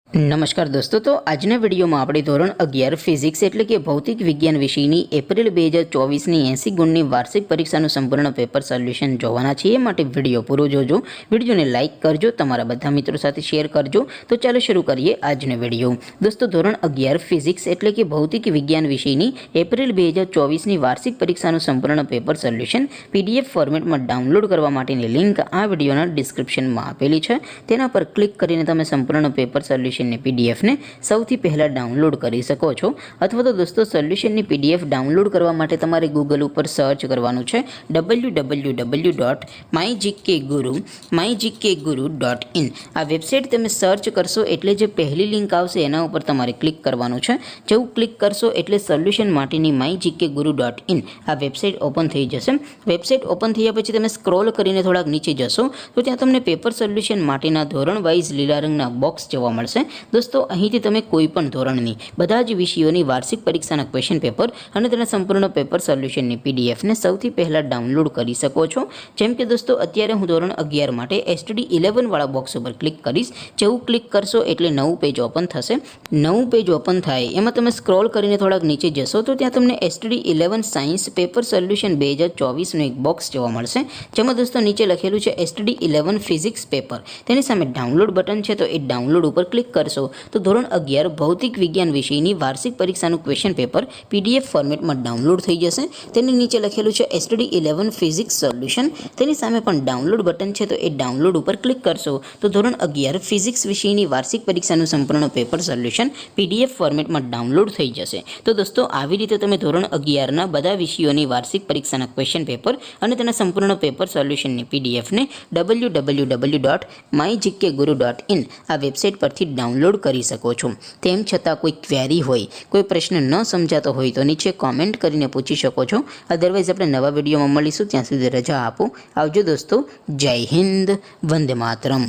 નમસ્કાર દોસ્તો, તો આજના વિડીયોમાં આપણે ધોરણ 11 ફિઝિક્સ એટલે કે ભૌતિક વિજ્ઞાન વિષયની એપ્રિલ 2024ની 80 ગુણની વાર્ષિક પરીક્ષાનું સંપૂર્ણ પેપર સોલ્યુશન જોવાના છીએ. માટે વિડીયો પૂરો જોજો, વિડીયોને લાઇક કરજો, તમારા બધા મિત્રો સાથે શેર કરજો. તો ચાલો શરૂ કરીએ આજનો વિડીયો. દોસ્તો, ધોરણ 11 ફિઝિક્સ એટલે કે ભૌતિક વિજ્ઞાન વિષયની એપ્રિલ 2024ની વાર્ષિક પરીક્ષાનું સંપૂર્ણ પેપર સોલ્યુશન PDF ફોર્મેટમાં ડાઉનલોડ કરવા માટેની લિંક આ વિડીયોના ડિસ્ક્રિપ્શનમાં આપેલી છે. તેના પર ક્લિક કરીને તમે સંપૂર્ણ પેપર સોલ્યુશન PDF ને સૌથી પહેલાં ડાઉનલોડ કરી શકો છો. અથવા તો દોસ્તો, સોલ્યુશનની PDF ડાઉનલોડ કરવા માટે તમારે ગૂગલ ઉપર સર્ચ કરવાનું છે www.mygkguru.in. આ વેબસાઇટ તમે સર્ચ કરશો એટલે જે પહેલી લિંક આવશે એના ઉપર તમારે ક્લિક કરવાનું છે. જેવું ક્લિક કરશો એટલે સોલ્યુશન માટેની mygkguru.in આ વેબસાઇટ ઓપન થઈ જશે. વેબસાઇટ ઓપન થયા પછી તમે સ્ક્રોલ કરીને થોડાક નીચે જશો તો ત્યાં તમને પેપર સોલ્યુશન માટેના ધોરણ વાઇઝ લીલા રંગના બોક્સ જોવા મળશે. દોસ્તો, અહીંથી તમે કોઈ પણ ધોરણની બધા જ વિષયોની વાર્ષિક પરીક્ષાના ક્વેશ્ચન પેપર અને તેના સંપૂર્ણ પેપર સોલ્યુશનની PDF ને સૌથી પહેલાં ડાઉનલોડ કરી શકો છો. જેમ કે દોસ્તો, અત્યારે હું ધોરણ 11 માટે STD 11 વાળા બોક્સ ઉપર ક્લિક કરીશ. જેવું ક્લિક કરશો એટલે નવું પેજ ઓપન થશે. નવું પેજ ઓપન થાય એમાં તમે સ્ક્રોલ કરીને થોડાક નીચે જશો તો ત્યાં તમને STD 11 સાયન્સ પેપર સોલ્યુશન 2024નું એક બોક્સ જોવા મળશે. જેમાં દોસ્તો નીચે લખેલું છે STD 11 ફિઝિક્સ પેપર. તેની સામે ડાઉનલોડ બટન છે, તો એ ડાઉનલોડ ઉપર ક્લિક કરશો તો ધોરણ 11 ભૌતિક વિજ્ઞાન વિષયની વાર્ષિક પરીક્ષાનું ક્વેશ્ચન પેપર PDF ફોર્મેટમાં ડાઉનલોડ થઈ જશે. તેની નીચે લખેલું છે STD 11 ફિઝિક્સ સોલ્યુશન. તેની સામે પણ ડાઉનલોડ બટન છે, તો એ ડાઉનલોડ ઉપર ક્લિક કરશો તો ધોરણ 11 ફિઝિક્સ વિષયની વાર્ષિક પરીક્ષાનું સંપૂર્ણ પેપર સોલ્યુશન PDF ફોર્મેટમાં ડાઉનલોડ થઈ જશે. તો દોસ્તો, આવી રીતે તમે ધોરણ 11ના બધા વિષયોની વાર્ષિક પરીક્ષાના ક્વેશ્ચન પેપર અને તેના સંપૂર્ણ પેપર સોલ્યુશનની PDF ને www.mygkguru.in આ વેબસાઇટ પરથી ડાઉનલોડ કરી શકો છો. તેમ છતાં કોઈ ક્વેરી હોય, કોઈ પ્રશ્ન ન સમજાતો હોય તો નીચે કોમેન્ટ કરીને પૂછી શકો છો. અદરવાઇઝ આપણે નવા વિડીયોમાં મળીશું. ત્યાં સુધી રજા આપો. આવજો દોસ્તો. જય હિન્દ. વંદે માતરમ.